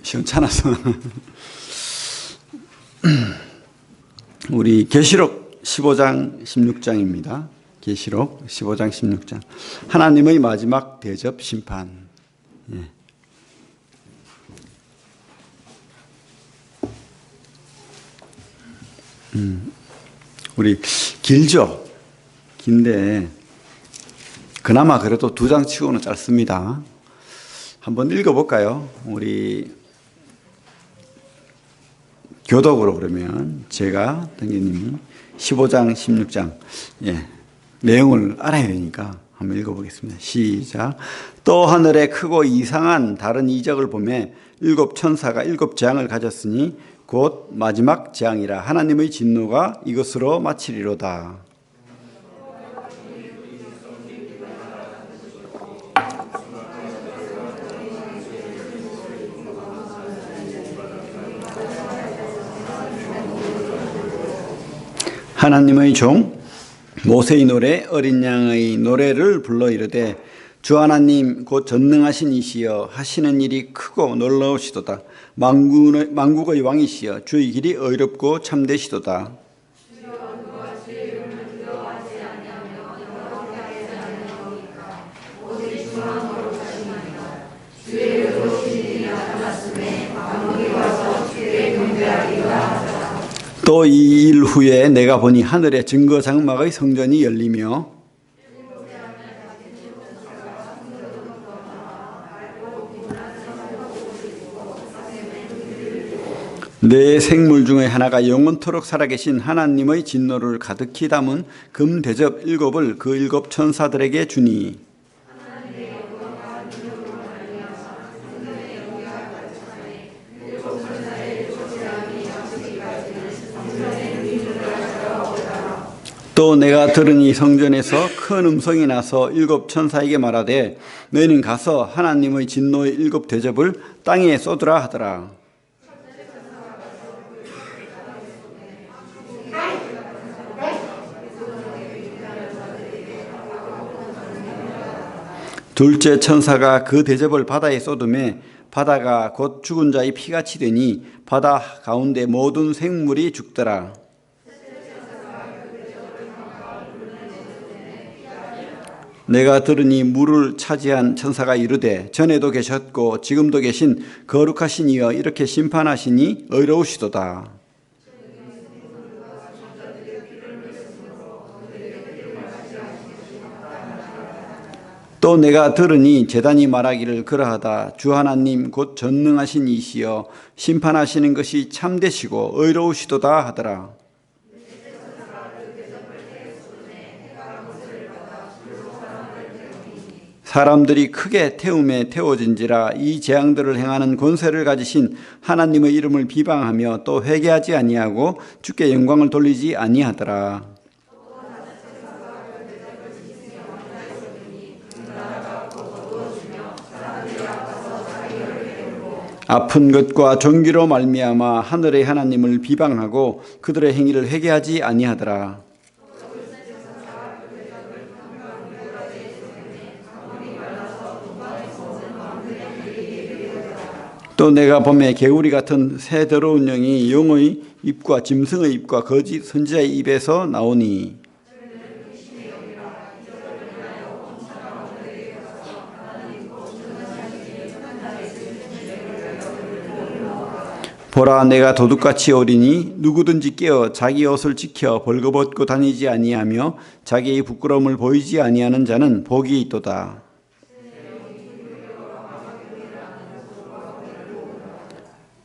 시원찮아서 우리 계시록 15장 16장입니다. 계시록 15장 16장 하나님의 마지막 대접 심판. 우리 길죠? 긴데 그나마 그래도 두 장 치고는 짧습니다. 한번 읽어볼까요? 우리 교독으로 그러면 제가 등기님이 15장 16장 내용을 알아야 되니까 한번 읽어보겠습니다. 시작. 또 하늘에 크고 이상한 다른 이적을 보매 일곱 천사가 일곱 재앙을 가졌으니 곧 마지막 재앙이라 하나님의 진노가 이것으로 마치리로다. 하나님의 종 모세의 노래 어린 양의 노래를 불러 이르되 주 하나님 곧 전능하신 이시여 하시는 일이 크고 놀라우시도다. 만국의 왕이시여 주의 길이 의롭고 참되시도다. 또 이 일 후에 내가 보니 하늘에 증거 장막의 성전이 열리며 네 생물 중에 하나가 영원토록 살아계신 하나님의 진노를 가득히 담은 금 대접 일곱을 그 일곱 천사들에게 주니 또 내가 들으니 성전에서 큰 음성이 나서 일곱 천사에게 말하되 너희는 가서 하나님의 진노의 일곱 대접을 땅에 쏟으라 하더라. 둘째 천사가 그 대접을 바다에 쏟음에 바다가 곧 죽은 자의 피같이 되니 바다 가운데 모든 생물이 죽더라. 내가 들으니 물을 차지한 천사가 이르되 전에도 계셨고 지금도 계신 거룩하신 이여 이렇게 심판하시니 의로우시도다. 또 내가 들으니 제단이 말하기를 그러하다. 주 하나님 곧 전능하신 이시여 심판하시는 것이 참되시고 의로우시도다 하더라. 사람들이 크게 태움에 태워진지라 이 재앙들을 행하는 권세를 가지신 하나님의 이름을 비방하며 또 회개하지 아니하고 주께 영광을 돌리지 아니하더라. 아픈 것과 종기로 말미암아 하늘의 하나님을 비방하고 그들의 행위를 회개하지 아니하더라. 또 내가 보매 개구리 같은 새 더러운 영이 용의 입과 짐승의 입과 거짓 선지자의 입에서 나오니 보라 내가 도둑같이 오리니 누구든지 깨어 자기 옷을 지켜 벌거벗고 다니지 아니하며 자기의 부끄러움을 보이지 아니하는 자는 복이 있도다.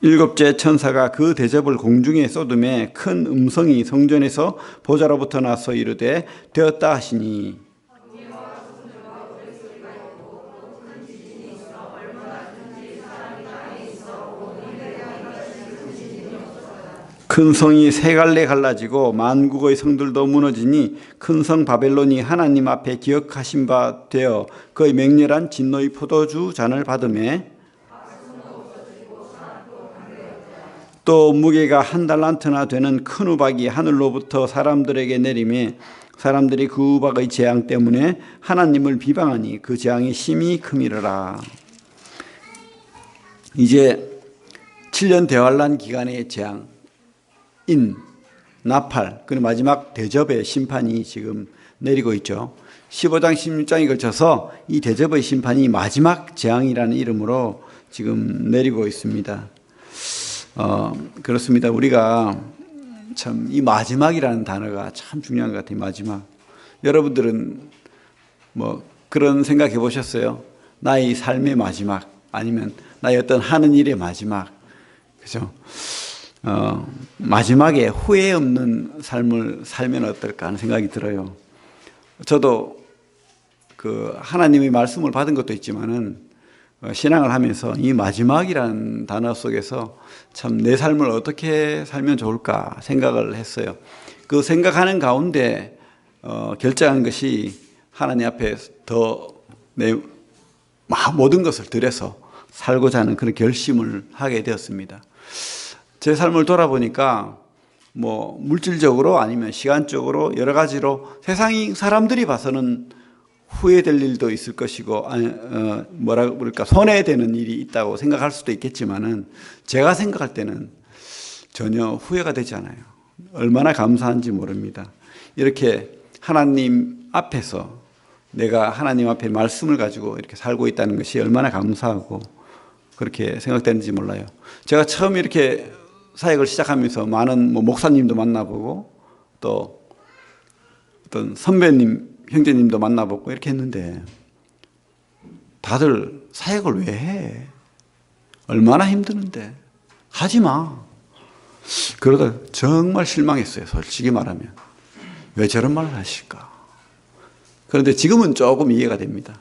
일곱째 천사가 그 대접을 공중에 쏟음에 큰 음성이 성전에서 보좌로부터 나서 이르되 되었다 하시니 큰 성이 세 갈래 갈라지고 만국의 성들도 무너지니 큰 성 바벨론이 하나님 앞에 기억하신 바 되어 그의 맹렬한 진노의 포도주 잔을 받음에 또 무게가 한 달란트나 되는 큰 우박이 하늘로부터 사람들에게 내리매 사람들이 그 우박의 재앙 때문에 하나님을 비방하니 그 재앙이 심히 크미르라. 이제 7년 대환란 기간의 재앙, 나팔, 그리고 마지막 대접의 심판이 지금 내리고 있죠. 15장, 16장에 걸쳐서 이 대접의 심판이 마지막 재앙이라는 이름으로 지금 내리고 있습니다. 그렇습니다. 우리가 참 이 마지막이라는 단어가 참 중요한 것 같아요. 마지막. 여러분들은 뭐 그런 생각 해보셨어요? 나의 삶의 마지막, 아니면 나의 어떤 하는 일의 마지막, 그죠? 마지막에 후회 없는 삶을 살면 어떨까 하는 생각이 들어요. 저도 그 하나님의 말씀을 받은 것도 있지만은 신앙을 하면서 이 마지막이라는 단어 속에서 참 내 삶을 어떻게 살면 좋을까 생각을 했어요. 그 생각하는 가운데 결정한 것이 하나님 앞에 더 내 모든 것을 들여서 살고자 하는 그런 결심을 하게 되었습니다. 제 삶을 돌아보니까 뭐 물질적으로 아니면 시간적으로 여러 가지로 세상 사람들이 봐서는 후회될 일도 있을 것이고, 뭐라 그럴까, 손해되는 일이 있다고 생각할 수도 있겠지만은 제가 생각할 때는 전혀 후회가 되지 않아요. 얼마나 감사한지 모릅니다. 이렇게 하나님 앞에서 내가 하나님 앞에 말씀을 가지고 이렇게 살고 있다는 것이 얼마나 감사하고 그렇게 생각되는지 몰라요. 제가 처음 이렇게 사역을 시작하면서 많은 목사님도 만나보고 또 어떤 선배님, 형제님도 만나보고 이렇게 했는데 다들 사역을 왜 해? 얼마나 힘드는데 하지 마. 그러다 정말 실망했어요. 솔직히 말하면. 왜 저런 말을 하실까? 그런데 지금은 조금 이해가 됩니다.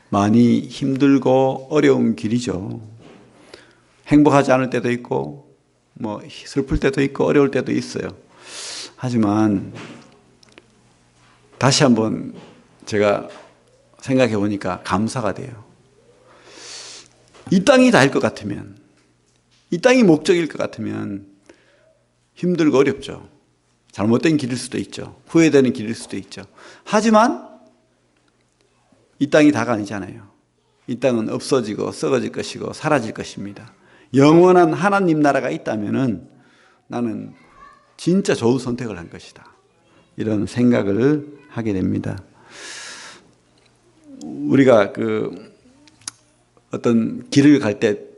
많이 힘들고 어려운 길이죠. 행복하지 않을 때도 있고 뭐 슬플 때도 있고 어려울 때도 있어요. 하지만 다시 한번 제가 생각해 보니까 감사가 돼요. 이 땅이 다일 것 같으면, 이 땅이 목적일 것 같으면 힘들고 어렵죠. 잘못된 길일 수도 있죠. 후회되는 길일 수도 있죠. 하지만 이 땅이 다가 아니잖아요. 이 땅은 없어지고 썩어질 것이고 사라질 것입니다. 영원한 하나님 나라가 있다면은 나는 진짜 좋은 선택을 한 것이다. 이런 생각을 하게 됩니다. 우리가 그 어떤 길을 갈 때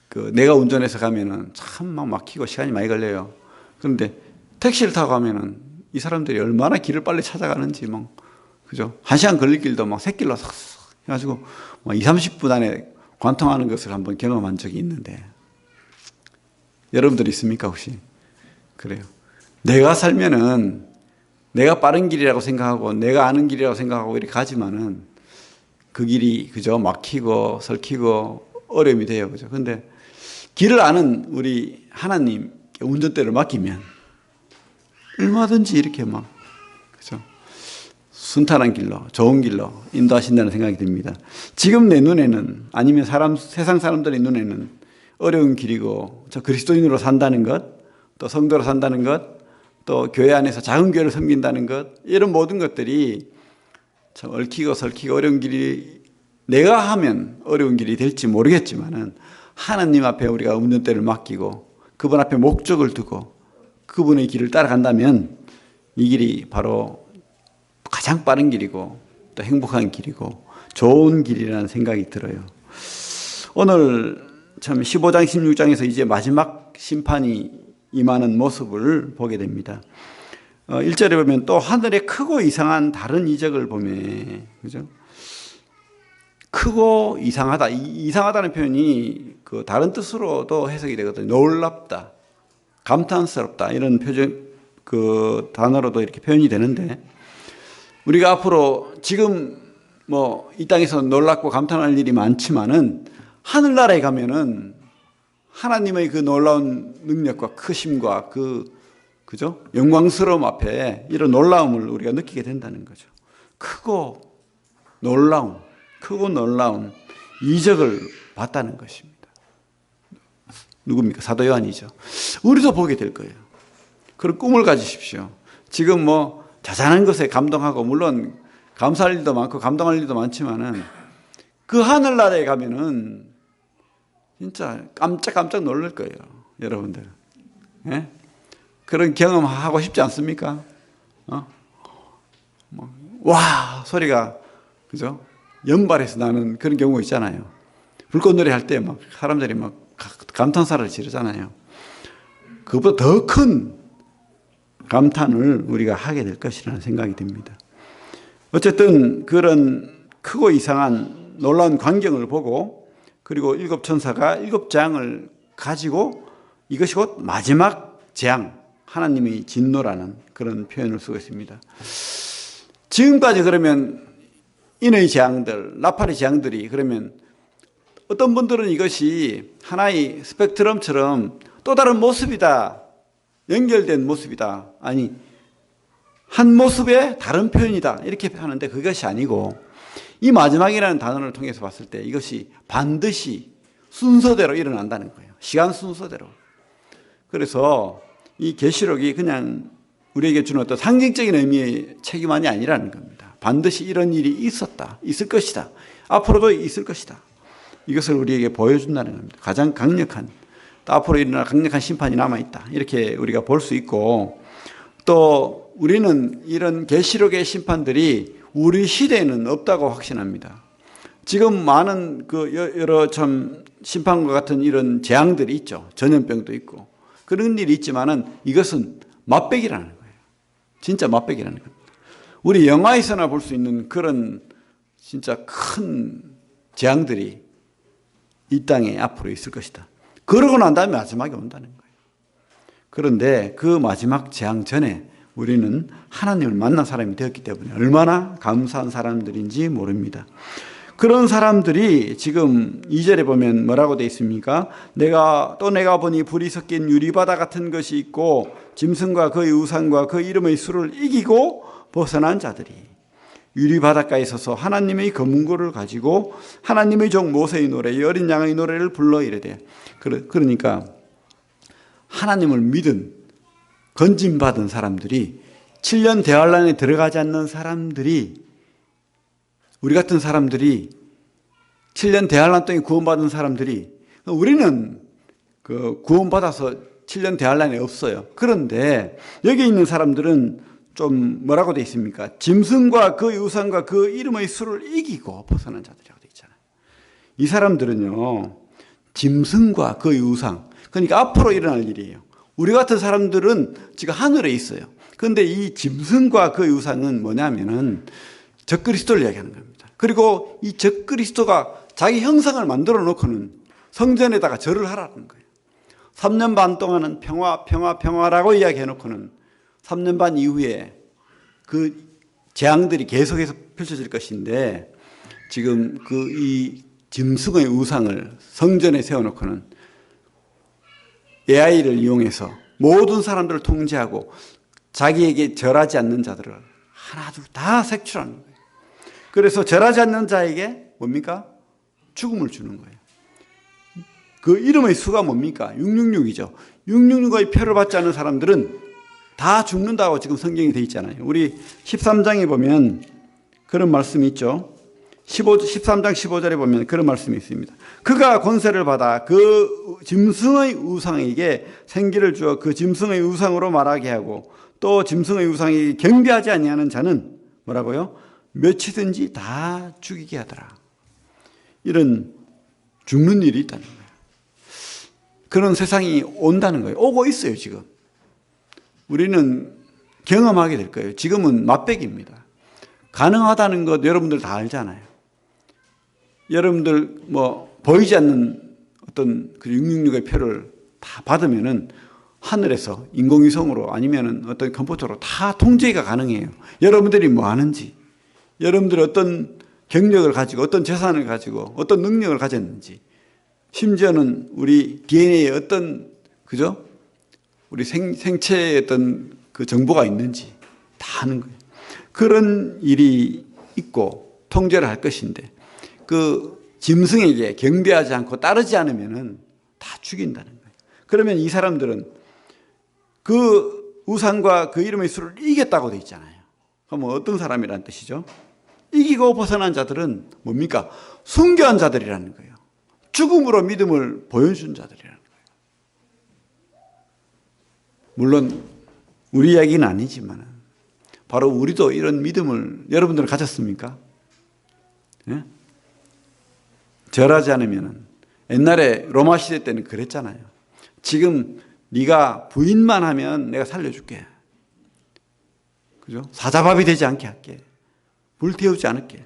그 내가 운전해서 가면은 참 막 막히고 시간이 많이 걸려요. 그런데 택시를 타고 가면은 이 사람들이 얼마나 길을 빨리 찾아가는지 막, 그죠? 1시간 걸릴 길도 막 샛길로 싹 해가지고 막 2, 30분 안에 관통하는 것을 한번 경험한 적이 있는데, 여러분들 있습니까 혹시? 그래요. 내가 살면은 내가 빠른 길이라고 생각하고 내가 아는 길이라고 생각하고 이렇게 가지만은 그 길이, 그죠? 막히고 설키고 어려움이 돼요. 그죠? 근데 길을 아는 우리 하나님 운전대를 맡기면 얼마든지 이렇게 막, 그죠? 순탄한 길로, 좋은 길로 인도하신다는 생각이 듭니다. 지금 내 눈에는, 아니면 세상 사람들의 눈에는 어려운 길이고, 저 그리스도인으로 산다는 것, 또 성도로 산다는 것, 또 교회 안에서 작은 교회를 섬긴다는 것, 이런 모든 것들이 참 얽히고 설키고 어려운 길이, 내가 하면 어려운 길이 될지 모르겠지만은 하나님 앞에 우리가 운전대를 맡기고 그분 앞에 목적을 두고 그분의 길을 따라간다면 이 길이 바로 가장 빠른 길이고 또 행복한 길이고 좋은 길이라는 생각이 들어요. 오늘 참 15장 16장에서 이제 마지막 심판이 임하는 모습을 보게 됩니다. 1절에 보면 또 하늘에 크고 이상한 다른 이적을 보매, 그죠? 크고 이상하다. 이상하다는 표현이 그 다른 뜻으로도 해석이 되거든요. 놀랍다, 감탄스럽다, 이런 표현, 그 단어로도 이렇게 표현이 되는데, 우리가 앞으로 지금 뭐 이 땅에서 놀랍고 감탄할 일이 많지만은 하늘나라에 가면은 하나님의 그 놀라운 능력과 크심과 그죠? 영광스러움 앞에 이런 놀라움을 우리가 느끼게 된다는 거죠. 크고 놀라운 이적을 봤다는 것입니다. 누굽니까? 사도 요한이죠. 우리도 보게 될 거예요. 그런 꿈을 가지십시오. 지금 뭐 자잘한 것에 감동하고, 물론 감사할 일도 많고 감동할 일도 많지만은 그 하늘나라에 가면은 진짜 깜짝깜짝 놀랄 거예요. 여러분들. 예? 그런 경험하고 싶지 않습니까? 와! 소리가, 그죠? 연발해서 나는 그런 경우 있잖아요. 불꽃놀이 할 때 막 사람들이 막 감탄사를 지르잖아요. 그보다 더 큰 감탄을 우리가 하게 될 것이라는 생각이 듭니다. 어쨌든 그런 크고 이상한 놀라운 광경을 보고 그리고 일곱 천사가 일곱 재앙을 가지고 이것이 곧 마지막 재앙, 하나님의 진노라는 그런 표현을 쓰고 있습니다. 지금까지 그러면 인의 재앙들, 나팔의 재앙들이 그러면 어떤 분들은 이것이 하나의 스펙트럼처럼 또 다른 모습이다. 연결된 모습이다. 아니, 한 모습의 다른 표현이다. 이렇게 하는데 그것이 아니고 이 마지막이라는 단어를 통해서 봤을 때 이것이 반드시 순서대로 일어난다는 거예요. 시간 순서대로. 그래서 이 계시록이 그냥 우리에게 주는 어떤 상징적인 의미의 책임만이 아니라는 겁니다. 반드시 이런 일이 있었다. 있을 것이다. 앞으로도 있을 것이다. 이것을 우리에게 보여준다는 겁니다. 가장 강력한, 또 앞으로 일어날 강력한 심판이 남아있다. 이렇게 우리가 볼 수 있고 또 우리는 이런 계시록의 심판들이 우리 시대에는 없다고 확신합니다. 지금 많은 그 여러 참 심판과 같은 이런 재앙들이 있죠. 전염병도 있고 그런 일이 있지만은 이것은 맛배기라는 거예요. 진짜 맛배기라는 겁니다. 우리 영화에서나 볼 수 있는 그런 진짜 큰 재앙들이 이 땅에 앞으로 있을 것이다. 그러고 난 다음에 마지막이 온다는 거예요. 그런데 그 마지막 재앙 전에 우리는 하나님을 만난 사람이 되었기 때문에 얼마나 감사한 사람들인지 모릅니다. 그런 사람들이 지금 2절에 보면 뭐라고 되어 있습니까? 내가 보니 불이 섞인 유리바다 같은 것이 있고 짐승과 그의 우상과 그 이름의 수를 이기고 벗어난 자들이 유리바닷가에 서서 하나님의 검은고를 가지고 하나님의 종 모세의 노래, 어린 양의 노래를 불러 이르되, 그러니까 하나님을 믿은 건진받은 사람들이 7년 대환란에 들어가지 않는 사람들이, 우리 같은 사람들이 7년 대환란 동안 구원받은 사람들이, 우리는 그 구원받아서 7년 대환란이 없어요. 그런데 여기 있는 사람들은 좀 뭐라고 되어 있습니까? 짐승과 그 우상과 그 이름의 수를 이기고 벗어난 자들이라고 되어 있잖아요. 이 사람들은요, 짐승과 그 우상, 그러니까 앞으로 일어날 일이에요. 우리 같은 사람들은 지금 하늘에 있어요. 그런데 이 짐승과 그 우상은 뭐냐면은 적그리스도를 이야기하는 겁니다. 그리고 이 적그리스도가 자기 형상을 만들어 놓고는 성전에다가 절을 하라는 거예요. 3년 반 동안은 평화라고 이야기해 놓고는 3년 반 이후에 그 재앙들이 계속해서 펼쳐질 것인데 지금 그 이 짐승의 우상을 성전에 세워놓고는 AI를 이용해서 모든 사람들을 통제하고 자기에게 절하지 않는 자들을 하나둘 다 색출하는 거예요. 그래서 절하지 않는 자에게 뭡니까? 죽음을 주는 거예요. 그 이름의 수가 뭡니까? 666이죠. 666의 표를 받지 않는 사람들은 다 죽는다고 지금 성경에 되어 있잖아요. 우리 13장에 보면 그런 말씀이 있죠. 13장 15절에 보면 그런 말씀이 있습니다. 그가 권세를 받아 그 짐승의 우상에게 생기를 주어 그 짐승의 우상으로 말하게 하고 또 짐승의 우상이 경배하지 아니하는 자는 뭐라고요? 몇이든지 다 죽이게 하더라. 이런 죽는 일이 있다는 거예요. 그런 세상이 온다는 거예요. 오고 있어요, 지금. 우리는 경험하게 될 거예요. 지금은 맛배기입니다. 가능하다는 것 여러분들 다 알잖아요. 여러분들 보이지 않는 어떤 그 666의 표를 다 받으면은 하늘에서 인공위성으로 아니면은 어떤 컴퓨터로 다 통제가 가능해요. 여러분들이 뭐 하는지, 여러분들이 어떤 경력을 가지고 어떤 재산을 가지고 어떤 능력을 가졌는지, 심지어는 우리 DNA에 어떤, 그죠? 우리 생체에 어떤 그 정보가 있는지 다 아는 거예요. 그런 일이 있고 통제를 할 것인데 그 짐승에게 경배하지 않고 따르지 않으면은 다 죽인다는 거예요. 그러면 이 사람들은 그 우상과 그 이름의 수를 이겼다고 돼 있잖아요. 그럼 어떤 사람이라는 뜻이죠? 이기고 벗어난 자들은 뭡니까? 순교한 자들이라는 거예요. 죽음으로 믿음을 보여준 자들이라는 거예요. 물론 우리 이야기는 아니지만 바로 우리도 이런 믿음을 여러분들은 가졌습니까? 예? 절하지 않으면 옛날에 로마 시대 때는 그랬잖아요. 지금 네가 부인만 하면 내가 살려줄게. 그죠? 사자밥이 되지 않게 할게. 불태우지 않을게.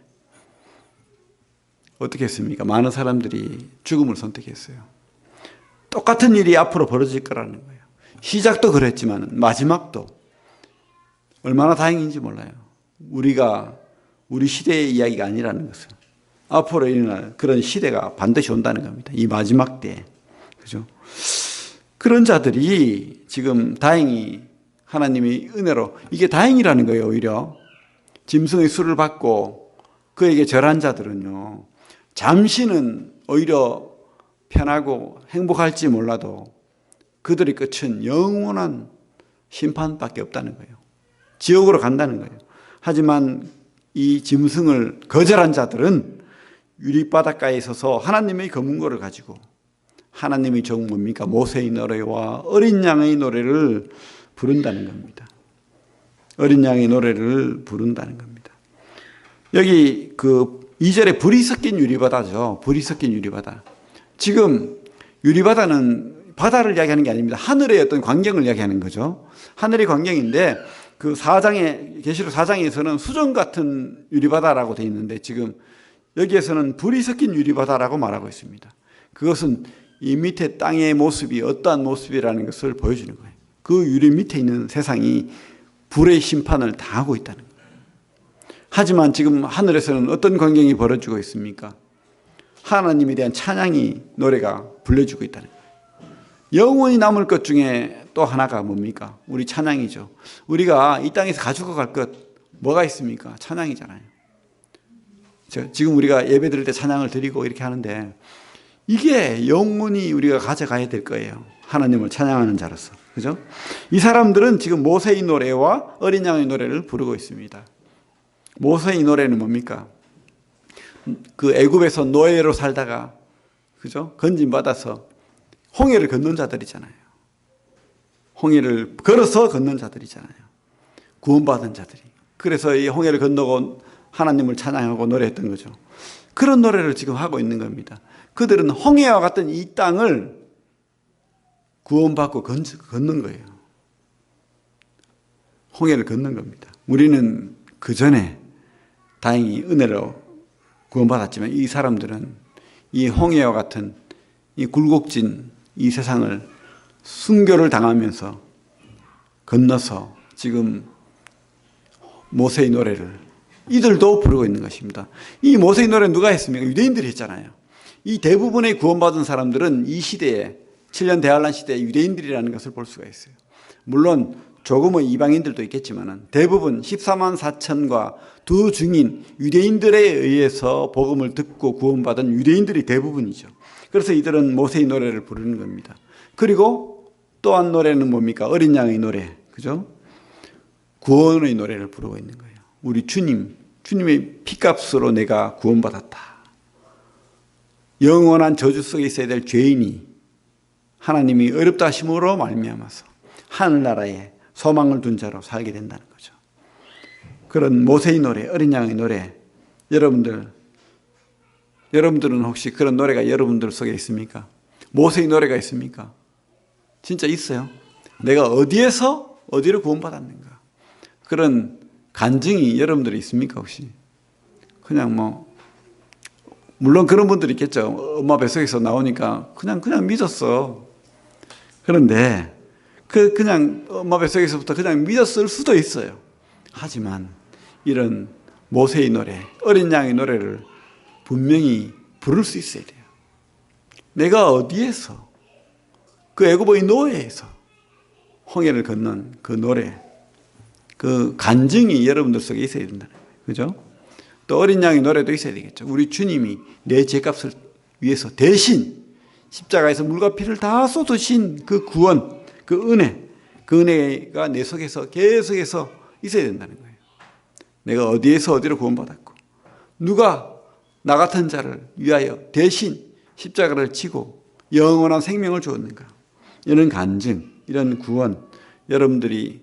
어떻게 했습니까? 많은 사람들이 죽음을 선택했어요. 똑같은 일이 앞으로 벌어질 거라는 거예요. 시작도 그랬지만 마지막도 얼마나 다행인지 몰라요. 우리 시대의 이야기가 아니라는 것은 앞으로 일어날 그런 시대가 반드시 온다는 겁니다. 이 마지막 때에. 그죠? 그런 자들이 지금 다행히 하나님의 은혜로 이게 다행이라는 거예요. 오히려 짐승의 수를 받고 그에게 절한 자들은요. 잠시는 오히려 편하고 행복할지 몰라도 그들의 끝은 영원한 심판밖에 없다는 거예요. 지옥으로 간다는 거예요. 하지만 이 짐승을 거절한 자들은 유리바닷가에 서서 하나님의 검은고를 가지고 하나님의 종 뭡니까? 모세의 노래와 어린 양의 노래를 부른다는 겁니다. 어린 양의 노래를 부른다는 겁니다. 여기 그 2절에 불이 섞인 유리바다죠. 불이 섞인 유리바다. 지금 유리바다는 바다를 이야기하는 게 아닙니다. 하늘의 어떤 광경을 이야기하는 거죠. 하늘의 광경인데 그 4장에 계시록 4장에서는 수정 같은 유리바다라고 되어 있는데 지금 여기에서는 불이 섞인 유리바다라고 말하고 있습니다. 그것은 이 밑에 땅의 모습이 어떠한 모습이라는 것을 보여주는 거예요. 그 유리 밑에 있는 세상이 불의 심판을 당하고 있다는 거예요. 하지만 지금 하늘에서는 어떤 광경이 벌어지고 있습니까? 하나님에 대한 찬양이 노래가 불려지고 있다는 거예요. 영원히 남을 것 중에 또 하나가 뭡니까? 우리 찬양이죠. 우리가 이 땅에서 가지고 갈 것 뭐가 있습니까? 찬양이잖아요. 지금 우리가 예배 드릴 때 찬양을 드리고 이렇게 하는데 이게 영원히 우리가 가져가야 될 거예요. 하나님을 찬양하는 자로서. 그죠? 이 사람들은 지금 모세의 노래와 어린 양의 노래를 부르고 있습니다. 모세의 노래는 뭡니까? 그 애굽에서 노예로 살다가 그죠? 건진받아서 홍해를 건넌 자들이잖아요. 홍해를 걸어서 건넌 자들이잖아요. 구원받은 자들이. 그래서 이 홍해를 건너고 하나님을 찬양하고 노래했던 거죠. 그런 노래를 지금 하고 있는 겁니다. 그들은 홍해와 같은 이 땅을 구원받고 걷는 거예요. 홍해를 걷는 겁니다. 우리는 그 전에 다행히 은혜로 구원받았지만 이 사람들은 이 홍해와 같은 이 굴곡진 이 세상을 순교를 당하면서 건너서 지금 모세의 노래를 이들도 부르고 있는 것입니다. 이 모세의 노래는 누가 했습니까? 유대인들이 했잖아요. 이 대부분의 구원받은 사람들은 이 시대에 7년 대환란 시대에 유대인들이라는 것을 볼 수가 있어요. 물론 조금의 이방인들도 있겠지만 대부분 14만 4천과 두 증인 유대인들에 의해서 복음을 듣고 구원받은 유대인들이 대부분이죠. 그래서 이들은 모세의 노래를 부르는 겁니다. 그리고 또 한 노래는 뭡니까? 어린 양의 노래. 그죠? 구원의 노래를 부르고 있는 거예요. 우리 주님의 피값으로 내가 구원받았다. 영원한 저주 속에 있어야 될 죄인이 하나님이 어렵다 하심으로 말미암아서 하늘나라에 소망을 둔 자로 살게 된다는 거죠. 그런 모세의 노래, 어린 양의 노래, 여러분들은 혹시 그런 노래가 여러분들 속에 있습니까? 모세의 노래가 있습니까? 진짜 있어요. 내가 어디를 구원받았는가? 그런 간증이 여러분들이 있습니까, 혹시? 그냥 물론 그런 분들이 있겠죠. 엄마 뱃속에서 나오니까 그냥 믿었어. 그런데 그냥 엄마 뱃속에서부터 그냥 믿었을 수도 있어요. 하지만 이런 모세의 노래, 어린 양의 노래를 분명히 부를 수 있어야 돼요. 내가 어디에서 그 애굽의 노예에서 홍해를 건넌 그 노래, 그 간증이 여러분들 속에 있어야 된다는 거예요. 그죠? 또 어린 양의 노래도 있어야 되겠죠. 우리 주님이 내 죄값을 위해서 대신 십자가에서 물과 피를 다 쏟으신 그 구원, 그 은혜가 내 속에서 계속해서 있어야 된다는 거예요. 내가 어디에서 어디로 구원받았고 누가 나 같은 자를 위하여 대신 십자가를 지고 영원한 생명을 주었는가. 이런 간증, 이런 구원 여러분들이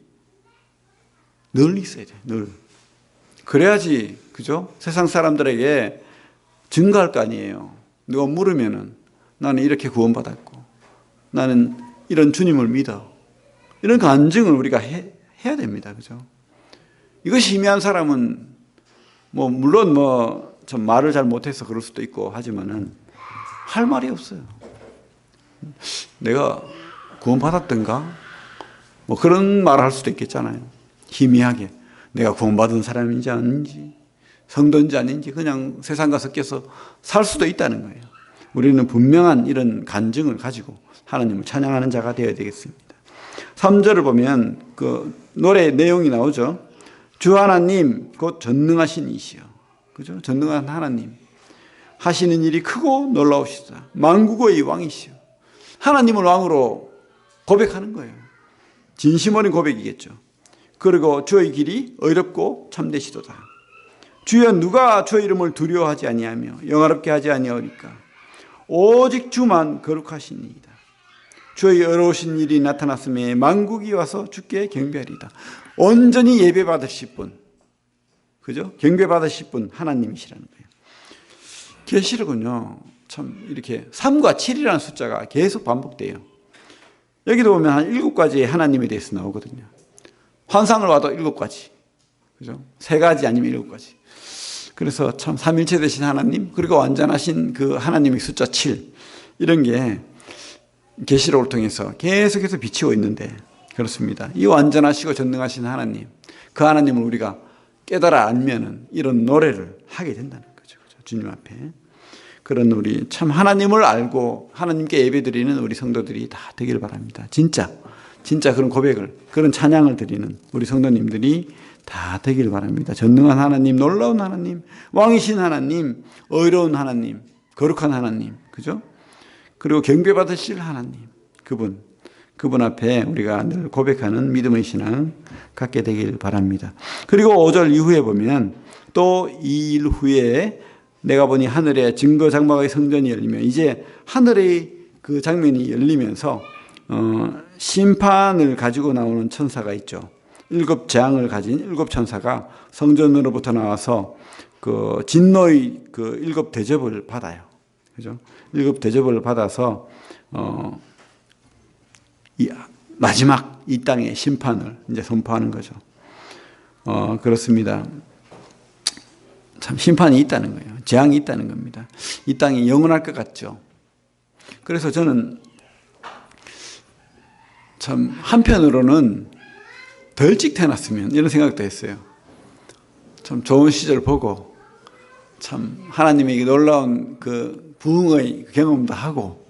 늘 있어야 돼요. 늘. 그래야지 그죠? 세상 사람들에게 증거할 거 아니에요. 누가 물으면은 나는 이렇게 구원받았고 나는 이런 주님을 믿어. 이런 간증을 우리가 해야 됩니다. 그죠? 이것이 희미한 사람은 물론 좀 말을 잘 못해서 그럴 수도 있고 하지만은 할 말이 없어요. 내가 구원받았던가? 그런 말을 할 수도 있겠잖아요. 희미하게. 내가 구원받은 사람인지 아닌지, 성도인지 아닌지 그냥 세상 가서 껴서 살 수도 있다는 거예요. 우리는 분명한 이런 간증을 가지고 하나님을 찬양하는 자가 되어야 되겠습니다. 3절을 보면 그 노래 내용이 나오죠. 주 하나님 곧 전능하신 이시여. 그죠? 전능한 하나님. 하시는 일이 크고 놀라우시다. 만국의 왕이시여. 하나님을 왕으로 고백하는 거예요. 진심 어린 고백이겠죠. 그리고 주의 길이 의롭고 참되시도다. 주여 누가 주의 이름을 두려워하지 아니하며 영화롭게 하지 아니하리까. 오직 주만 거룩하시니이다. 주의 의로우신 일이 나타났음에 만국이 와서 주께 경배하리이다. 온전히 예배받으실 분, 그죠? 경배받으실 분 하나님이시라는 거예요. 계시록은요, 참 이렇게 3과 7이라는 숫자가 계속 반복돼요. 여기도 보면 한 7가지의 하나님에 대해서 나오거든요. 환상을 봐도 7가지, 그죠? 3가지 아니면 7가지. 그래서 참 삼일체 되신 하나님, 그리고 완전하신 그 하나님의 숫자 7, 이런 게 계시록을 통해서 계속해서 비치고 있는데 그렇습니다. 이 완전하시고 전능하신 하나님, 그 하나님을 우리가 깨달아 알면은 이런 노래를 하게 된다는 거죠. 주님 앞에. 그런 우리 참 하나님을 알고 하나님께 예배드리는 우리 성도들이 다 되길 바랍니다. 진짜 그런 고백을, 그런 찬양을 드리는 우리 성도님들이 다 되길 바랍니다. 전능한 하나님, 놀라운 하나님, 왕이신 하나님, 의로운 하나님, 거룩한 하나님, 그죠? 그리고 경배받으실 하나님, 그분 앞에 우리가 늘 고백하는 믿음의 신앙 갖게 되길 바랍니다. 그리고 5절 이후에 보면 또 2일 후에 내가 보니 하늘에 증거 장막의 성전이 열리며, 이제 하늘의 그 장면이 열리면서 심판을 가지고 나오는 천사가 있죠. 7재앙을 가진 7천사가 성전으로부터 나와서 그 진노의 그 7대접을 받아요. 그죠? 7대접을 받아서 마지막 이 땅의 심판을 이제 선포하는 거죠. 그렇습니다. 참 심판이 있다는 거예요. 재앙이 있다는 겁니다. 이 땅이 영원할 것 같죠. 그래서 저는 참 한편으로는 더 일찍 태어났으면 이런 생각도 했어요. 참 좋은 시절 보고 참 하나님의 놀라운 그 부흥의 경험도 하고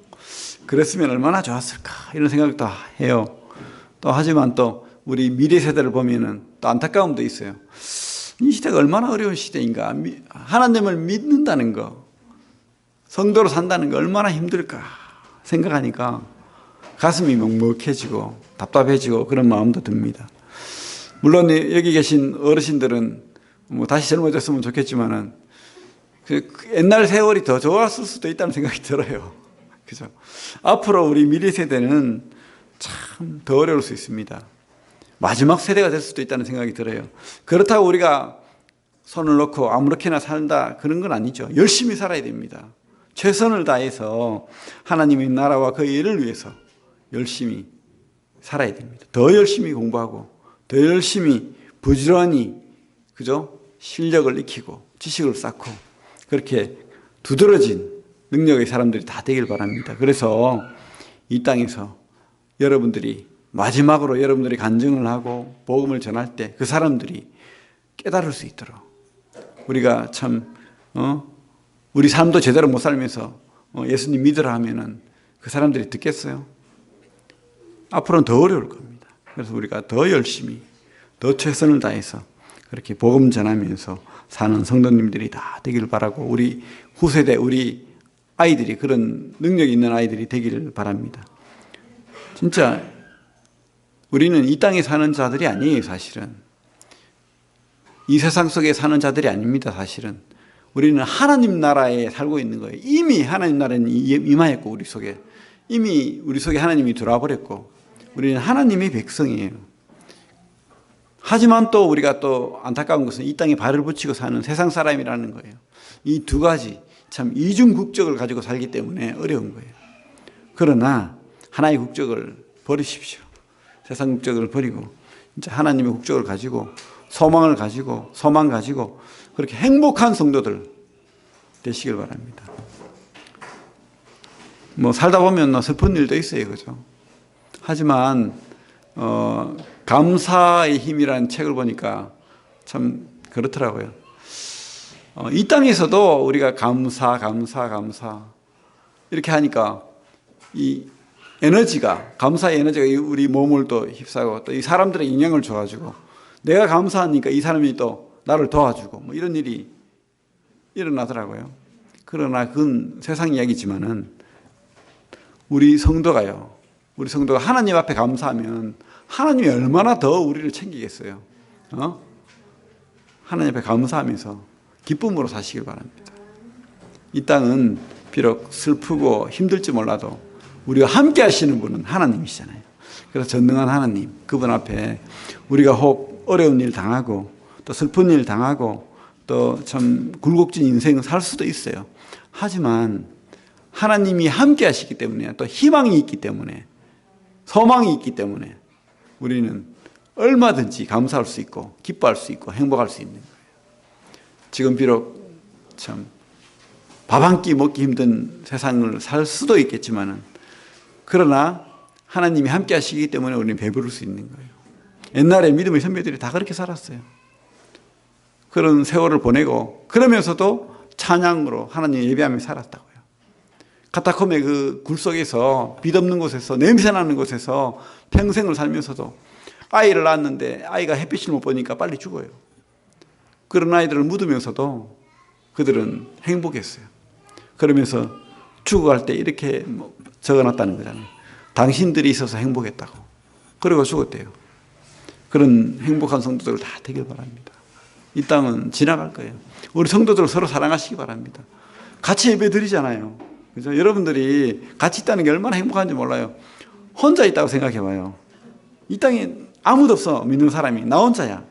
그랬으면 얼마나 좋았을까 이런 생각도 해요. 또 하지만 또 우리 미래 세대를 보면은 또 안타까움도 있어요. 이 시대가 얼마나 어려운 시대인가. 하나님을 믿는다는 거, 성도로 산다는 거 얼마나 힘들까 생각하니까 가슴이 먹먹해지고 답답해지고 그런 마음도 듭니다. 물론 여기 계신 어르신들은 다시 젊어졌으면 좋겠지만은 그 옛날 세월이 더 좋았을 수도 있다는 생각이 들어요. 그죠? 앞으로 우리 미래 세대는 참 더 어려울 수 있습니다. 마지막 세대가 될 수도 있다는 생각이 들어요. 그렇다고 우리가 손을 놓고 아무렇게나 산다 그런 건 아니죠. 열심히 살아야 됩니다. 최선을 다해서 하나님의 나라와 그 일을 위해서 열심히 살아야 됩니다. 더 열심히 공부하고 더 열심히 부지런히, 그죠? 실력을 익히고 지식을 쌓고 그렇게 두드러진 능력의 사람들이 다 되길 바랍니다. 그래서 이 땅에서 여러분들이 마지막으로 여러분들이 간증을 하고 복음을 전할 때 그 사람들이 깨달을 수 있도록 우리가 참 우리 삶도 제대로 못 살면서 예수님 믿으라 하면은 그 사람들이 듣겠어요? 앞으로는 더 어려울 겁니다. 그래서 우리가 더 열심히 더 최선을 다해서 그렇게 복음 전하면서 사는 성도님들이 다 되길 바라고 우리 후세대 우리 아이들이 그런 능력이 있는 아이들이 되기를 바랍니다. 진짜 우리는 이 땅에 사는 자들이 아니에요. 사실은 이 세상 속에 사는 자들이 아닙니다. 사실은 우리는 하나님 나라에 살고 있는 거예요. 이미 하나님 나라는 임하였고 우리 속에 이미 우리 속에 하나님이 들어와 버렸고 우리는 하나님의 백성이에요. 하지만 또 우리가 또 안타까운 것은 이 땅에 발을 붙이고 사는 세상 사람이라는 거예요. 이 두 가지 참 이중 국적을 가지고 살기 때문에 어려운 거예요. 그러나 하나의 국적을 버리십시오. 세상 국적을 버리고 진짜 하나님의 국적을 가지고 소망을 가지고 소망 가지고 그렇게 행복한 성도들 되시길 바랍니다. 뭐 살다 보면 슬픈 일도 있어요, 그죠? 하지만 감사의 힘이라는 책을 보니까 참 그렇더라고요. 이 땅에서도 우리가 감사 이렇게 하니까 이 에너지가 감사의 에너지가 우리 몸을 또 휩싸고 또 이 사람들의 영향을 줘가지고 내가 감사하니까 이 사람이 또 나를 도와주고 뭐 이런 일이 일어나더라고요. 그러나 그건 세상 이야기지만은 우리 성도가 하나님 앞에 감사하면 하나님이 얼마나 더 우리를 챙기겠어요. 하나님 앞에 감사하면서 기쁨으로 사시길 바랍니다. 이 땅은 비록 슬프고 힘들지 몰라도 우리와 함께 하시는 분은 하나님이시잖아요. 그래서 전능한 하나님, 그분 앞에 우리가 혹 어려운 일 당하고 또 슬픈 일 당하고 또 참 굴곡진 인생 살 수도 있어요. 하지만 하나님이 함께 하시기 때문에 또 희망이 있기 때문에 소망이 있기 때문에 우리는 얼마든지 감사할 수 있고 기뻐할 수 있고 행복할 수 있는 거예요. 지금 비록 참 밥 한 끼 먹기 힘든 세상을 살 수도 있겠지만은 그러나 하나님이 함께 하시기 때문에 우리는 배부를 수 있는 거예요. 옛날에 믿음의 선배들이 다 그렇게 살았어요. 그런 세월을 보내고 그러면서도 찬양으로 하나님 예배하며 살았다고요. 카타콤의 그 굴 속에서 빛 없는 곳에서 냄새 나는 곳에서 평생을 살면서도 아이를 낳았는데 아이가 햇빛을 못 보니까 빨리 죽어요. 그런 아이들을 묻으면서도 그들은 행복했어요. 그러면서 죽어갈 때 이렇게 적어놨다는 거잖아요. 당신들이 있어서 행복했다고. 그리고 죽었대요. 그런 행복한 성도들 다 되길 바랍니다. 이 땅은 지나갈 거예요. 우리 성도들 서로 사랑하시기 바랍니다. 같이 예배 드리잖아요. 그죠? 여러분들이 같이 있다는 게 얼마나 행복한지 몰라요. 혼자 있다고 생각해 봐요. 이 땅에 아무도 없어, 믿는 사람이. 나 혼자야.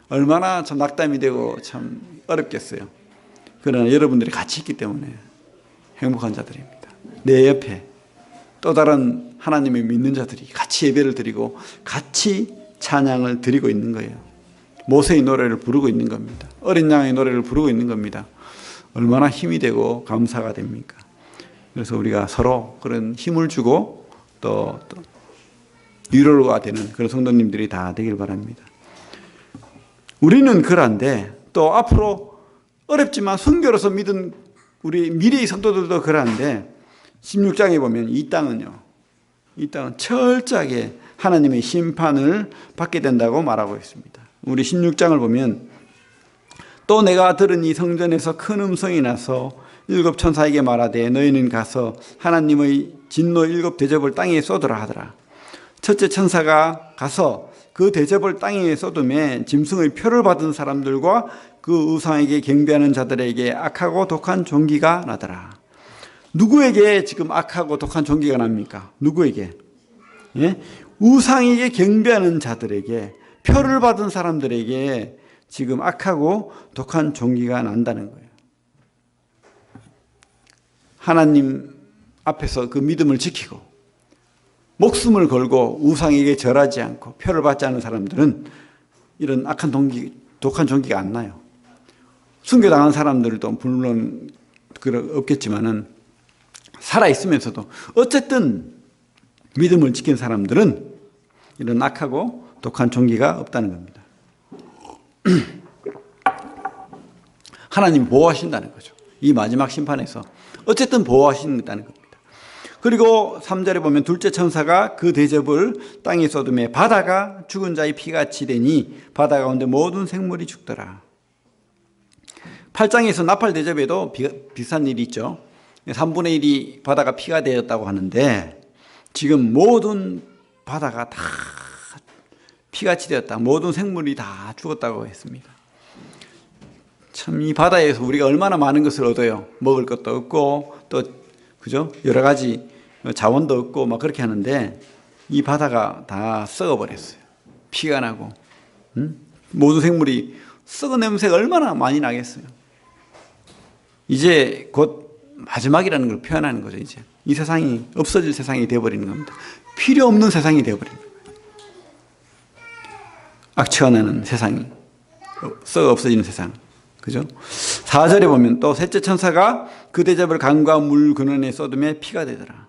얼마나 참 낙담이 되고 참 어렵겠어요. 그러나 여러분들이 같이 있기 때문에 행복한 자들입니다. 내 옆에 또 다른 하나님을 믿는 자들이 같이 예배를 드리고 같이 찬양을 드리고 있는 거예요. 모세의 노래를 부르고 있는 겁니다. 어린 양의 노래를 부르고 있는 겁니다. 얼마나 힘이 되고 감사가 됩니까? 그래서 우리가 서로 그런 힘을 주고 또 위로가 되는 그런 성도님들이 다 되길 바랍니다. 우리는 그런데 또 앞으로 어렵지만 순교로서 믿은 우리 미래의 성도들도 그런데 16장에 보면 이 땅은 철저하게 하나님의 심판을 받게 된다고 말하고 있습니다. 우리 16장을 보면 또 내가 들은 이 성전에서 큰 음성이 나서 7 천사에게 말하되 너희는 가서 하나님의 진노 7 대접을 땅에 쏟으라 하더라. 첫째 천사가 가서 그 대접을 땅에 쏟음에 짐승의 표를 받은 사람들과 그 우상에게 경배하는 자들에게 악하고 독한 종기가 나더라. 누구에게 지금 악하고 독한 종기가 납니까? 누구에게? 예? 우상에게 경배하는 자들에게, 표를 받은 사람들에게 지금 악하고 독한 종기가 난다는 거예요. 하나님 앞에서 그 믿음을 지키고 목숨을 걸고 우상에게 절하지 않고 표를 받지 않은 사람들은 이런 악한 독한 종기가 안 나요. 순교당한 사람들도 물론 없겠지만은 살아있으면서도 어쨌든 믿음을 지킨 사람들은 이런 악하고 독한 종기가 없다는 겁니다. 하나님이 보호하신다는 거죠. 이 마지막 심판에서 어쨌든 보호하신다는 겁니다. 그리고 3절에 보면 둘째 천사가 그 대접을 땅에 쏟음에 바다가 죽은 자의 피같이 되니 바다 가운데 모든 생물이 죽더라. 8장에서 나팔 대접에도 비슷한 일이 있죠. 3분의 1이 바다가 피가 되었다고 하는데 지금 모든 바다가 다 피같이 되었다. 모든 생물이 다 죽었다고 했습니다. 참 이 바다에서 우리가 얼마나 많은 것을 얻어요. 먹을 것도 없고 또 그죠? 여러 가지 자원도 없고 막 그렇게 하는데 이 바다가 다 썩어버렸어요. 피가 나고 모든 생물이 썩은 냄새가 얼마나 많이 나겠어요. 이제 곧 마지막이라는 걸 표현하는 거죠. 이제 이 세상이 없어질 세상이 되어버리는 겁니다. 필요 없는 세상이 되어버리는 거예요. 악취가 나는 세상이 썩어 없어지는 세상. 그죠? 4절에 보면 또 셋째 천사가 그 대접을 강과 물 근원에 쏟음에 피가 되더라.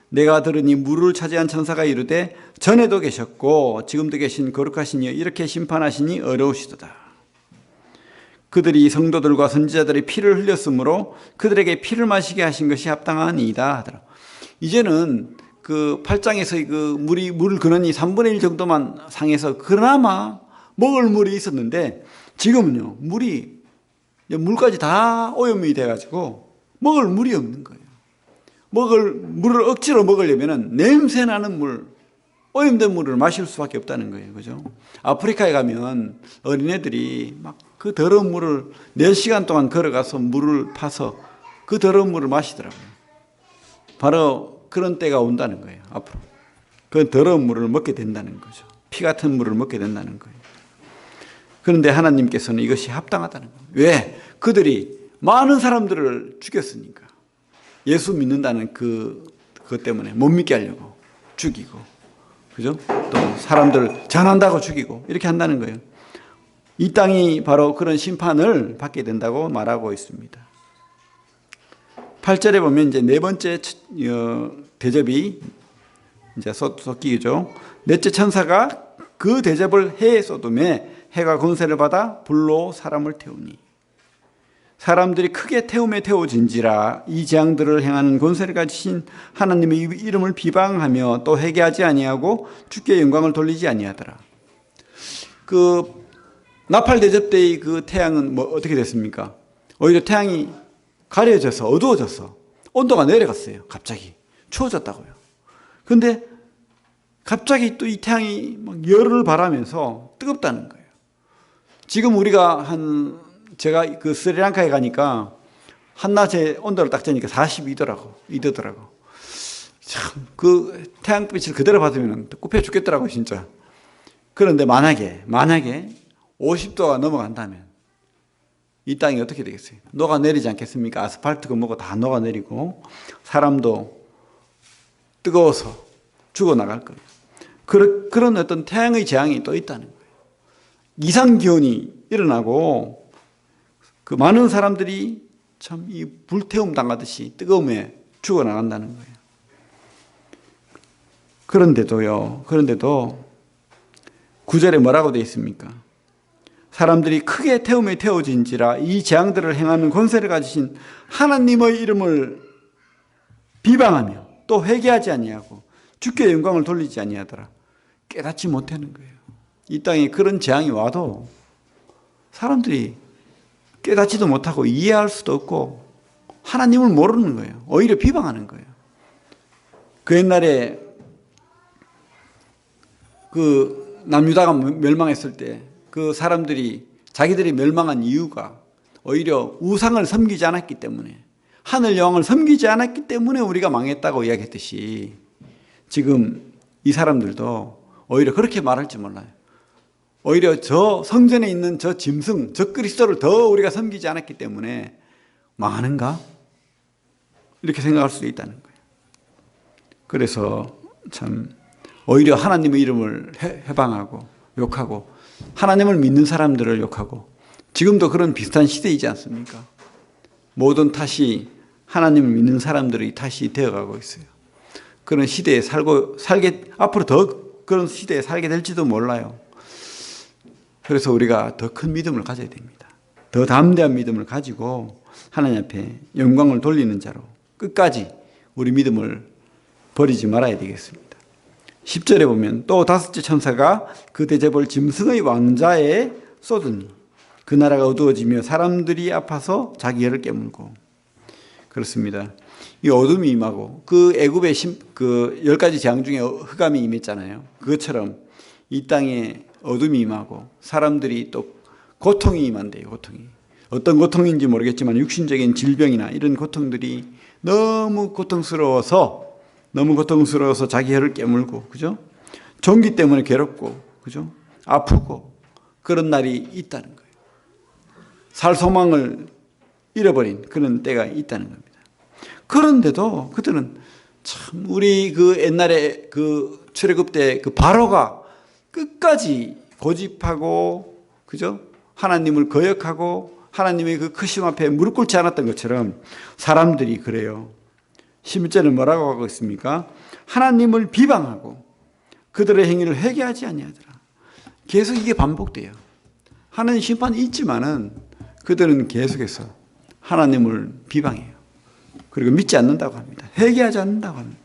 내가 들으니 물을 차지한 천사가 이르되 전에도 계셨고 지금도 계신 거룩하신 이여 이렇게 심판하시니 어려우시도다. 그들이 성도들과 선지자들의 피를 흘렸으므로 그들에게 피를 마시게 하신 것이 합당하니이다 하더라. 이제는 그 8장에서 그 물 근원이 3분의 1 정도만 상해서 그나마 먹을 물이 있었는데 지금은요 물까지 다 오염이 돼가지고 먹을 물이 없는 거예요. 물을 억지로 먹으려면 냄새 나는 물, 오염된 물을 마실 수밖에 없다는 거예요. 그죠? 아프리카에 가면 어린애들이 막 그 더러운 물을 4시간 동안 걸어가서 물을 파서 그 더러운 물을 마시더라고요. 바로 그런 때가 온다는 거예요. 앞으로. 그 더러운 물을 먹게 된다는 거죠. 피 같은 물을 먹게 된다는 거예요. 그런데 하나님께서는 이것이 합당하다는 거예요. 왜? 그들이 많은 사람들을 죽였으니까. 예수 믿는다는 그것 때문에 못 믿게 하려고 죽이고, 그죠? 또 사람들을 전한다고 죽이고 이렇게 한다는 거예요. 이 땅이 바로 그런 심판을 받게 된다고 말하고 있습니다. 8절에 보면 이제 네 번째 대접이 이제 쏟기죠. 넷째 천사가 그 대접을 해에 쏟음에 해가 권세를 받아 불로 사람을 태우니 사람들이 크게 태움에 태워진지라 이 재앙들을 행하는 권세를 가지신 하나님의 이름을 비방하며 또 회개하지 아니하고 주께 영광을 돌리지 아니하더라. 그 나팔 대접 때의 그 태양은 뭐 어떻게 됐습니까? 오히려 태양이 가려져서 어두워져서 온도가 내려갔어요. 갑자기 추워졌다고요. 그런데 갑자기 또 이 태양이 막 열을 발하면서 뜨겁다는 거예요. 지금 우리가 제가 그 스리랑카에 가니까 한낮에 온도를 딱 재니까 42도더라고. 참, 그 태양빛을 그대로 받으면 굽혀 죽겠더라고, 진짜. 그런데 만약에 50도가 넘어간다면 이 땅이 어떻게 되겠어요? 녹아내리지 않겠습니까? 아스팔트고 뭐고 다 녹아내리고 사람도 뜨거워서 죽어나갈 거예요. 그런 어떤 태양의 재앙이 또 있다는 거예요. 이상기온이 일어나고 그 많은 사람들이 참 이 불태움 당하듯이 뜨거움에 죽어나간다는 거예요. 그런데도 9절에 뭐라고 되어 있습니까? 사람들이 크게 태움에 태워진지라 이 재앙들을 행하는 권세를 가지신 하나님의 이름을 비방하며 또 회개하지 아니하고 주께 영광을 돌리지 아니하더라. 깨닫지 못하는 거예요. 이 땅에 그런 재앙이 와도 사람들이 깨닫지도 못하고 이해할 수도 없고 하나님을 모르는 거예요. 오히려 비방하는 거예요. 그 옛날에 그 남유다가 멸망했을 때 그 사람들이 자기들이 멸망한 이유가 오히려 우상을 섬기지 않았기 때문에 하늘 여왕을 섬기지 않았기 때문에 우리가 망했다고 이야기했듯이 지금 이 사람들도 오히려 그렇게 말할 줄 몰라요. 오히려 저 성전에 있는 저 짐승, 저 그리스도를 더 우리가 섬기지 않았기 때문에 망하는가? 이렇게 생각할 수도 있다는 거예요. 그래서 참 오히려 하나님의 이름을 해방하고 욕하고 하나님을 믿는 사람들을 욕하고 지금도 그런 비슷한 시대이지 않습니까? 모든 탓이 하나님을 믿는 사람들의 탓이 되어가고 있어요. 그런 시대에 앞으로 더 그런 시대에 살게 될지도 몰라요. 그래서 우리가 더 큰 믿음을 가져야 됩니다. 더 담대한 믿음을 가지고 하나님 앞에 영광을 돌리는 자로 끝까지 우리 믿음을 버리지 말아야 되겠습니다. 10절에 보면 또 다섯째 천사가 그 대접을 짐승의 왕자에 쏟으니 그 나라가 어두워지며 사람들이 아파서 자기 혀를 깨물고. 그렇습니다. 이 어둠이 임하고 그 애굽의 그 10가지 재앙 중에 흑암이 임했잖아요. 그것처럼 이 땅에 어둠이 임하고 사람들이 또 고통이 임한대요. 고통이. 어떤 고통인지 모르겠지만 육신적인 질병이나 이런 고통들이 너무 고통스러워서 자기 혀를 깨물고, 그죠? 종기 때문에 괴롭고, 그죠? 아프고 그런 날이 있다는 거예요. 살 소망을 잃어버린 그런 때가 있다는 겁니다. 그런데도 그들은 참 우리 그 옛날에 그 출애굽 때 그 바로가 끝까지 고집하고, 그죠? 하나님을 거역하고 하나님의 그 크심 앞에 무릎 꿇지 않았던 것처럼 사람들이 그래요. 11절에 뭐라고 하고 있습니까? 하나님을 비방하고 그들의 행위를 회개하지 아니하더라. 계속 이게 반복돼요. 하나님 심판이 있지만은 그들은 계속해서 하나님을 비방해요. 그리고 믿지 않는다고 합니다. 회개하지 않는다고 합니다.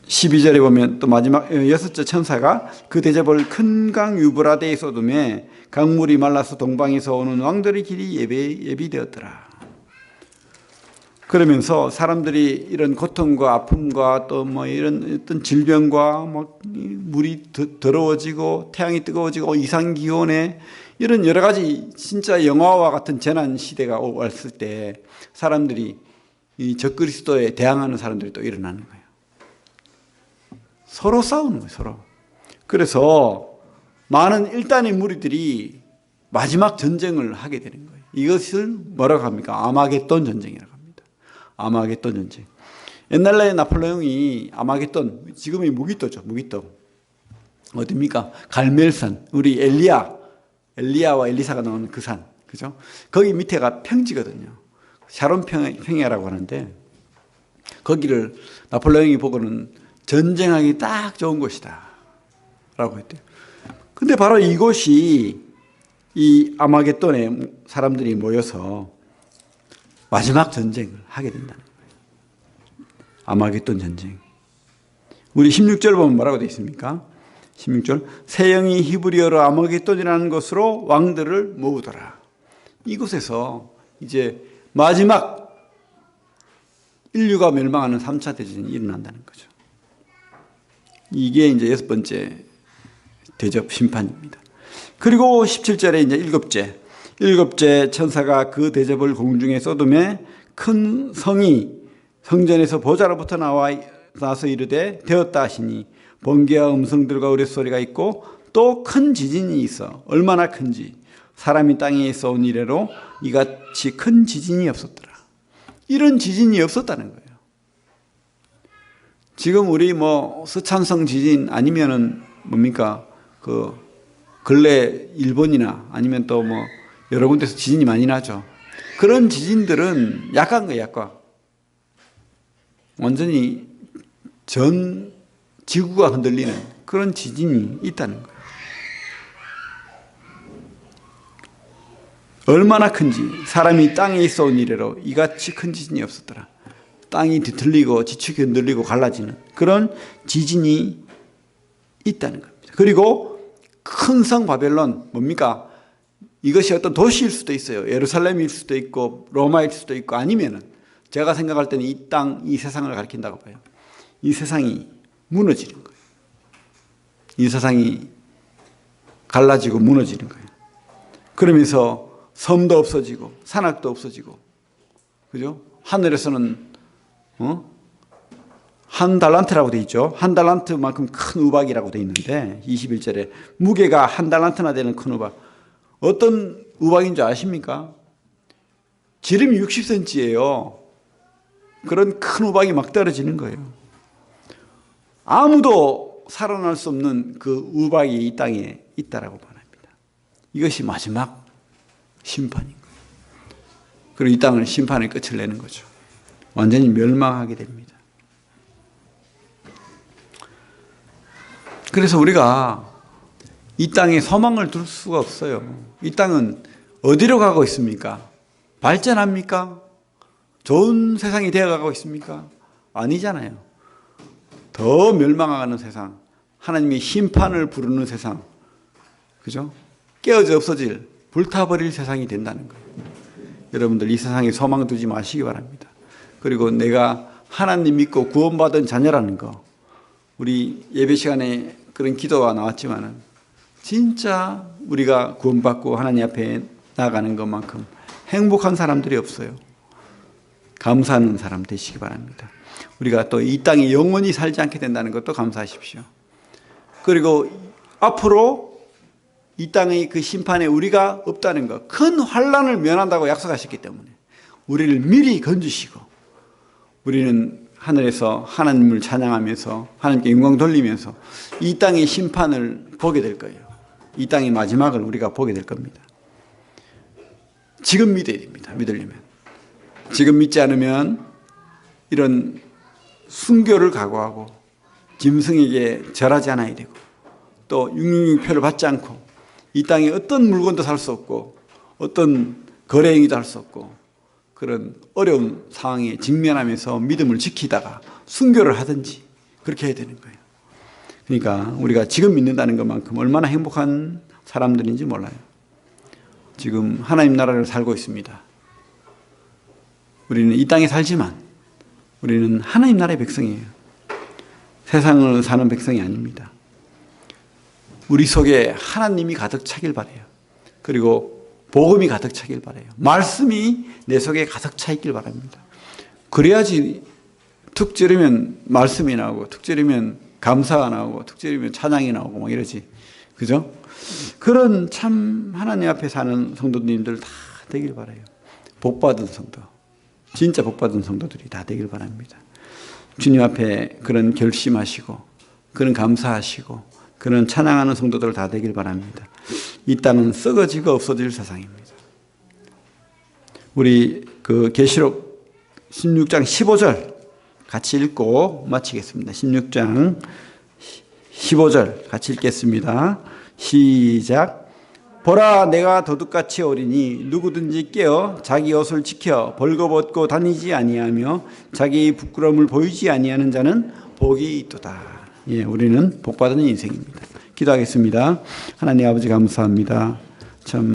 12절에 보면 또 마지막 여섯째 천사가 그 대접을 큰 강 유브라데에 쏟음에 강물이 말라서 동방에서 오는 왕들의 길이 예비되었더라. 그러면서 사람들이 이런 고통과 아픔과 또 뭐 이런 어떤 질병과 뭐 물이 더러워지고 태양이 뜨거워지고 이상 기온에 이런 여러 가지 진짜 영화와 같은 재난 시대가 왔을 때 사람들이 이 적그리스도에 대항하는 사람들이 또 일어나는 거예요. 서로 싸우는 거예요, 서로. 그래서 많은 일단의 무리들이 마지막 전쟁을 하게 되는 거예요. 이것을 뭐라고 합니까? 아마겟돈 전쟁이라고 합니다. 아마겟돈 전쟁. 옛날에 나폴레옹이 아마겟돈, 지금의 무기또죠, 무기또. 어디입니까? 갈멜산, 우리 엘리야와 엘리사가 나오는 그 산, 그죠? 거기 밑에가 평지거든요. 샤론 평야라고 하는데, 거기를 나폴레옹이 보고는 전쟁하기 딱 좋은 곳이다 라고 했대요. 근데 바로 이곳이 이 아마겟돈에 사람들이 모여서 마지막 전쟁을 하게 된다는 거예요. 아마겟돈 전쟁. 우리 16절 보면 뭐라고 되어 있습니까? 16절, 새 영이 히브리어로 아마겟돈이라는 곳으로 왕들을 모으더라. 이곳에서 이제 마지막 인류가 멸망하는 3차 대전이 일어난다는 거죠. 이게 이제 여섯 번째 대접 심판입니다. 그리고 17절에 이제 일곱째 천사가 그 대접을 공중에 쏟음에 큰 성이 성전에서 보좌로부터 나와서 이르되 되었다 하시니 번개와 음성들과 우레소리가 있고 또 큰 지진이 있어 얼마나 큰지 사람이 땅에 있어 온 이래로 이같이 큰 지진이 없었더라. 이런 지진이 없었다는 거예요. 지금 우리 뭐 서찬성 지진 아니면은 뭡니까 그 근래 일본이나 아니면 또 뭐 여러 군데서 지진이 많이 나죠. 그런 지진들은 약한 거예요, 약간. 완전히 전 지구가 흔들리는 그런 지진이 있다는 거예요. 얼마나 큰지 사람이 땅에 있어 온 이래로 이같이 큰 지진이 없었더라. 땅이 뒤틀리고 지축이 흔들리고 갈라지는 그런 지진이 있다는 겁니다. 그리고 큰 성 바벨론 뭡니까? 이것이 어떤 도시일 수도 있어요. 예루살렘일 수도 있고 로마일 수도 있고 아니면은 제가 생각할 때는 이 땅, 이 세상을 가리킨다고 봐요. 이 세상이 무너지는 거예요. 이 세상이 갈라지고 무너지는 거예요. 그러면서 섬도 없어지고 산악도 없어지고, 그죠? 하늘에서는 한 달란트라고 돼 있죠. 한 달란트만큼 큰 우박이라고 돼 있는데 21절에 무게가 한 달란트나 되는 큰 우박. 어떤 우박인 줄 아십니까? 지름이 60cm예요. 그런 큰 우박이 막 떨어지는 거예요. 아무도 살아날 수 없는 그 우박이 이 땅에 있다라고 말합니다. 이것이 마지막 심판인 거예요. 그리고 이 땅을 심판의 끝을 내는 거죠. 완전히 멸망하게 됩니다. 그래서 우리가 이 땅에 소망을 둘 수가 없어요. 이 땅은 어디로 가고 있습니까? 발전합니까? 좋은 세상이 되어가고 있습니까? 아니잖아요. 더 멸망하는 세상, 하나님의 심판을 부르는 세상, 그죠? 깨어져 없어질, 불타버릴 세상이 된다는 거예요. 여러분들 이 세상에 소망 두지 마시기 바랍니다. 그리고 내가 하나님 믿고 구원받은 자녀라는 거, 우리 예배 시간에 그런 기도가 나왔지만은 진짜 우리가 구원받고 하나님 앞에 나가는 것만큼 행복한 사람들이 없어요. 감사하는 사람 되시기 바랍니다. 우리가 또 이 땅에 영원히 살지 않게 된다는 것도 감사하십시오. 그리고 앞으로 이 땅의 그 심판에 우리가 없다는 것, 큰 환난을 면한다고 약속하셨기 때문에 우리를 미리 건지시고 우리는 하늘에서 하나님을 찬양하면서 하나님께 영광 돌리면서 이 땅의 심판을 보게 될 거예요. 이 땅의 마지막을 우리가 보게 될 겁니다. 지금 믿어야 됩니다. 믿으려면. 지금 믿지 않으면 이런 순교를 각오하고 짐승에게 절하지 않아야 되고 또 666표를 받지 않고 이 땅에 어떤 물건도 살 수 없고 어떤 거래 행위도 할 수 없고 그런 어려운 상황에 직면하면서 믿음을 지키다가 순교를 하든지 그렇게 해야 되는 거예요. 그러니까 우리가 지금 믿는다는 것만큼 얼마나 행복한 사람들인지 몰라요. 지금 하나님 나라를 살고 있습니다. 우리는 이 땅에 살지만 우리는 하나님 나라의 백성이에요. 세상을 사는 백성이 아닙니다. 우리 속에 하나님이 가득 차길 바라요. 그리고 복음이 가득 차길 바라요. 말씀이 내 속에 가득 차 있길 바랍니다. 그래야지 툭 찌르면 말씀이 나오고 툭 찌르면 감사가 나오고 툭 찌르면 찬양이 나오고 막 이러지. 그죠? 그런 참 하나님 앞에 사는 성도님들 다 되길 바라요. 복받은 성도. 진짜 복받은 성도들이 다 되길 바랍니다. 주님 앞에 그런 결심하시고 그런 감사하시고 그런 찬양하는 성도들 다 되길 바랍니다. 이 땅은 썩어지고 없어질 세상입니다. 우리 그 계시록 16장 15절 같이 읽고 마치겠습니다. 16장 15절 같이 읽겠습니다. 시작. 보라, 내가 도둑같이 오리니 누구든지 깨어 자기 옷을 지켜 벌거벗고 다니지 아니하며 자기 부끄러움을 보이지 아니하는 자는 복이 있도다. 예, 우리는 복받은 인생입니다. 기도하겠습니다. 하나님 아버지 감사합니다. 참